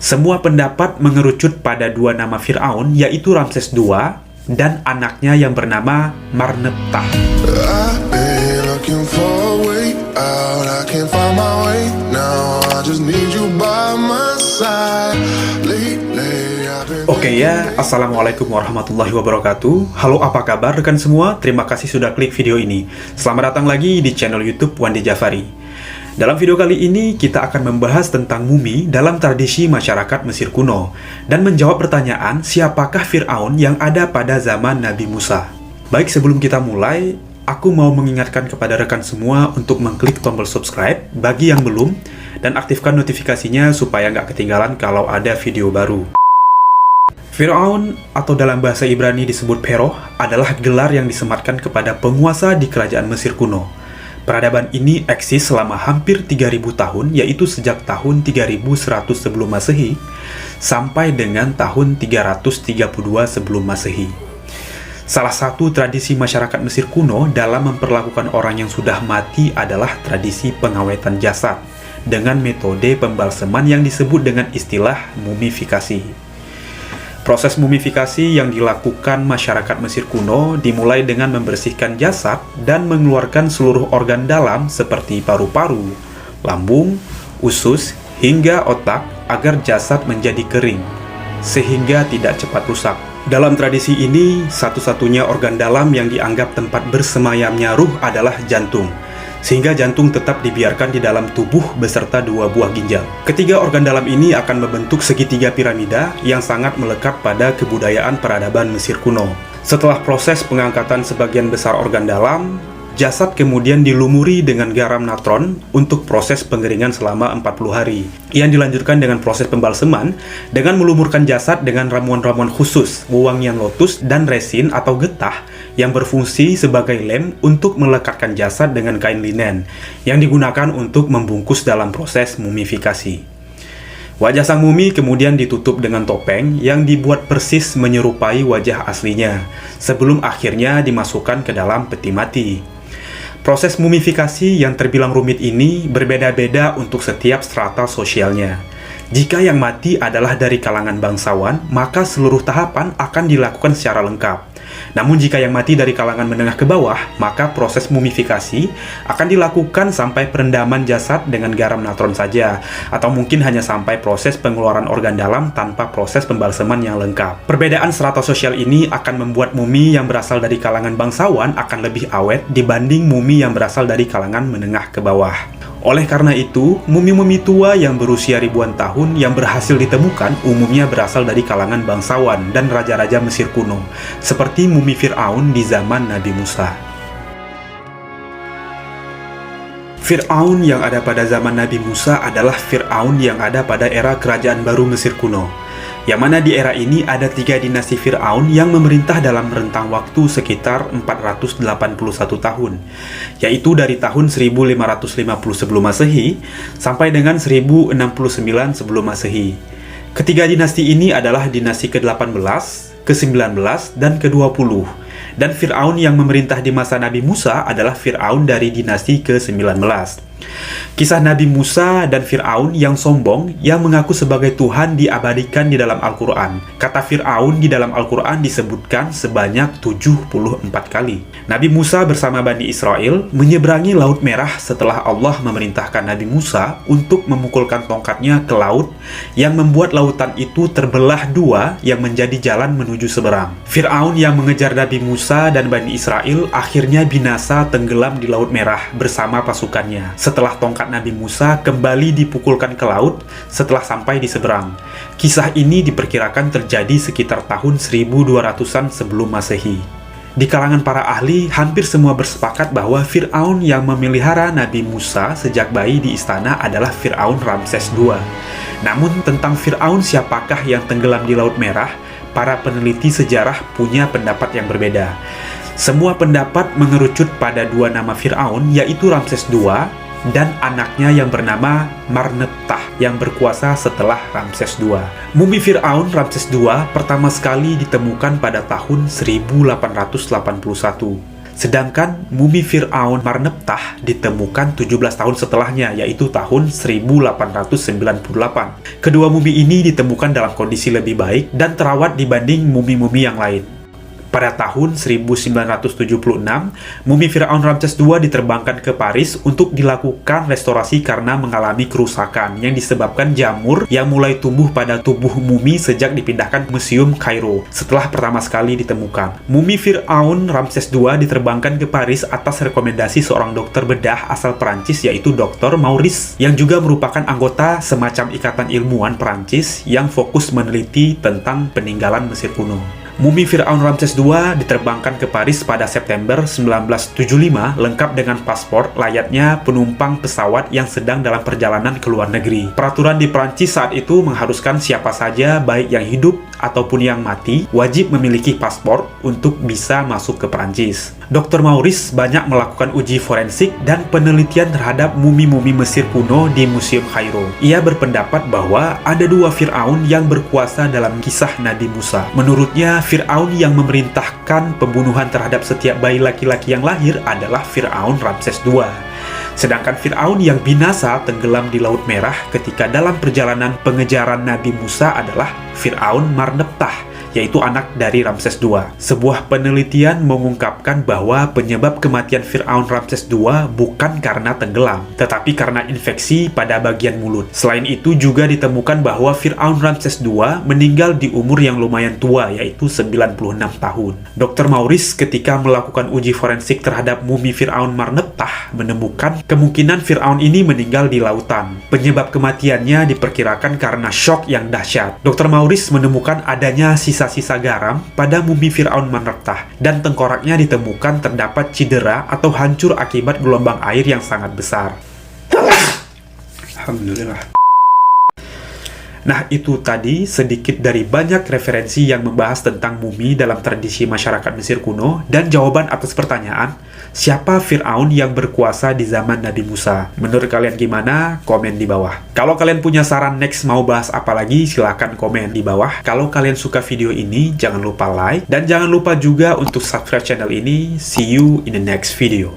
Semua pendapat mengerucut pada dua nama Fir'aun, yaitu Ramses II dan anaknya yang bernama Marnebtah. Oke ya, Assalamualaikum warahmatullahi wabarakatuh. Halo, apa kabar rekan semua? Terima kasih sudah klik video ini. Selamat datang lagi di channel YouTube Wandi Jafari. Dalam video kali ini, kita akan membahas tentang mumi dalam tradisi masyarakat Mesir kuno dan menjawab pertanyaan siapakah Fir'aun yang ada pada zaman Nabi Musa. Baik, sebelum kita mulai, aku mau mengingatkan kepada rekan semua untuk mengklik tombol subscribe bagi yang belum dan aktifkan notifikasinya supaya nggak ketinggalan kalau ada video baru. Fir'aun atau dalam bahasa Ibrani disebut Pharaoh adalah gelar yang disematkan kepada penguasa di kerajaan Mesir kuno. Peradaban ini eksis selama hampir 3000 tahun, yaitu sejak tahun 3100 sebelum Masehi sampai dengan tahun 332 sebelum Masehi. Salah satu tradisi masyarakat Mesir kuno dalam memperlakukan orang yang sudah mati adalah tradisi pengawetan jasad dengan metode pembalseman yang disebut dengan istilah mumifikasi. Proses mumifikasi yang dilakukan masyarakat Mesir kuno dimulai dengan membersihkan jasad dan mengeluarkan seluruh organ dalam seperti paru-paru, lambung, usus, hingga otak agar jasad menjadi kering, sehingga tidak cepat rusak. Dalam tradisi ini, satu-satunya organ dalam yang dianggap tempat bersemayamnya ruh adalah jantung, sehingga jantung tetap dibiarkan di dalam tubuh beserta dua buah ginjal. Ketiga organ dalam ini akan membentuk segitiga piramida yang sangat melekat pada kebudayaan peradaban Mesir kuno. Setelah proses pengangkatan sebagian besar organ dalam, jasad kemudian dilumuri dengan garam natron untuk proses pengeringan selama 40 hari. Yang dilanjutkan dengan proses pembalseman dengan melumurkan jasad dengan ramuan-ramuan khusus, wewangian lotus dan resin atau getah yang berfungsi sebagai lem untuk melekatkan jasad dengan kain linen yang digunakan untuk membungkus dalam proses mumifikasi. Wajah sang mumi kemudian ditutup dengan topeng yang dibuat persis menyerupai wajah aslinya sebelum akhirnya dimasukkan ke dalam peti mati. Proses mumifikasi yang terbilang rumit ini berbeda-beda untuk setiap strata sosialnya. Jika yang mati adalah dari kalangan bangsawan, maka seluruh tahapan akan dilakukan secara lengkap. Namun jika yang mati dari kalangan menengah ke bawah, maka proses mumifikasi akan dilakukan sampai perendaman jasad dengan garam natron saja, atau mungkin hanya sampai proses pengeluaran organ dalam tanpa proses pembalseman yang lengkap. Perbedaan strata sosial ini akan membuat mumi yang berasal dari kalangan bangsawan akan lebih awet dibanding mumi yang berasal dari kalangan menengah ke bawah. Oleh karena itu, mumi-mumi tua yang berusia ribuan tahun yang berhasil ditemukan umumnya berasal dari kalangan bangsawan dan raja-raja Mesir kuno, seperti mumi Fir'aun di zaman Nabi Musa. Fir'aun yang ada pada zaman Nabi Musa adalah Fir'aun yang ada pada era kerajaan baru Mesir kuno, yang mana di era ini ada 3 dinasti Fir'aun yang memerintah dalam rentang waktu sekitar 481 tahun, yaitu dari tahun 1550 sebelum Masehi sampai dengan 1069 sebelum Masehi. Ketiga dinasti ini adalah dinasti ke-18, ke-19, dan ke-20. Dan Fir'aun yang memerintah di masa Nabi Musa adalah Fir'aun dari dinasti ke-19. Kisah Nabi Musa dan Fir'aun yang sombong yang mengaku sebagai Tuhan diabadikan di dalam Al-Quran. Kata Fir'aun di dalam Al-Quran disebutkan sebanyak 74 kali. Nabi Musa bersama Bani Israel menyeberangi Laut Merah setelah Allah memerintahkan Nabi Musa untuk memukulkan tongkatnya ke laut yang membuat lautan itu terbelah dua yang menjadi jalan menuju seberang. Fir'aun yang mengejar Nabi Musa dan Bani Israel akhirnya binasa tenggelam di Laut Merah bersama pasukannya. Setelah tongkat Nabi Musa kembali dipukulkan ke laut setelah sampai di seberang. Kisah ini diperkirakan terjadi sekitar tahun 1200-an sebelum Masehi. Di kalangan para ahli, hampir semua bersepakat bahwa Fir'aun yang memelihara Nabi Musa sejak bayi di istana adalah Fir'aun Ramses II. Namun tentang Fir'aun siapakah yang tenggelam di Laut Merah, para peneliti sejarah punya pendapat yang berbeda. Semua pendapat mengerucut pada dua nama Fir'aun, yaitu Ramses II dan anaknya yang bernama Marnebtah yang berkuasa setelah Ramses II. Mumi Fir'aun Ramses II pertama sekali ditemukan pada tahun 1881. Sedangkan mumi Fir'aun Marnebtah ditemukan 17 tahun setelahnya, yaitu tahun 1898. Kedua mumi ini ditemukan dalam kondisi lebih baik dan terawat dibanding mumi-mumi yang lain. Pada tahun 1976, mumi Firaun Ramses II diterbangkan ke Paris untuk dilakukan restorasi karena mengalami kerusakan yang disebabkan jamur yang mulai tumbuh pada tubuh mumi sejak dipindahkan ke Museum Kairo setelah pertama sekali ditemukan. Mumi Firaun Ramses II diterbangkan ke Paris atas rekomendasi seorang dokter bedah asal Perancis, yaitu Dr. Maurice, yang juga merupakan anggota semacam ikatan ilmuwan Perancis yang fokus meneliti tentang peninggalan Mesir kuno. Mumi Firaun Ramses II diterbangkan ke Paris pada September 1975 lengkap dengan paspor layaknya penumpang pesawat yang sedang dalam perjalanan ke luar negeri. Peraturan di Prancis saat itu mengharuskan siapa saja, baik yang hidup ataupun yang mati, wajib memiliki paspor untuk bisa masuk ke Prancis. Dr. Maurice banyak melakukan uji forensik dan penelitian terhadap mumi-mumi Mesir kuno di Museum Kairo. Ia berpendapat bahwa ada dua Fir'aun yang berkuasa dalam kisah Nabi Musa. Menurutnya, Fir'aun yang memerintahkan pembunuhan terhadap setiap bayi laki-laki yang lahir adalah Fir'aun Ramses II. Sedangkan Fir'aun yang binasa tenggelam di Laut Merah ketika dalam perjalanan pengejaran Nabi Musa adalah Fir'aun Marnebtah, yaitu anak dari Ramses II. Sebuah penelitian mengungkapkan bahwa penyebab kematian Fir'aun Ramses II bukan karena tenggelam, tetapi karena infeksi pada bagian mulut. Selain itu juga ditemukan bahwa Fir'aun Ramses II meninggal di umur yang lumayan tua, yaitu 96 tahun. Dr. Maurice ketika melakukan uji forensik terhadap mumi Fir'aun Marnebtah menemukan kemungkinan Fir'aun ini meninggal di lautan. Penyebab kematiannya diperkirakan karena shock yang dahsyat. Dr. Maurice menemukan adanya sisa garam pada mumi Fir'aun Marnebtah dan tengkoraknya ditemukan terdapat cedera atau hancur akibat gelombang air yang sangat besar. Alhamdulillah. Nah, itu tadi sedikit dari banyak referensi yang membahas tentang mumi dalam tradisi masyarakat Mesir kuno dan jawaban atas pertanyaan, siapa Fir'aun yang berkuasa di zaman Nabi Musa? Menurut kalian gimana? Komen di bawah. Kalau kalian punya saran next mau bahas apa lagi, silahkan komen di bawah. Kalau kalian suka video ini, jangan lupa like, dan jangan lupa juga untuk subscribe channel ini. See you in the next video.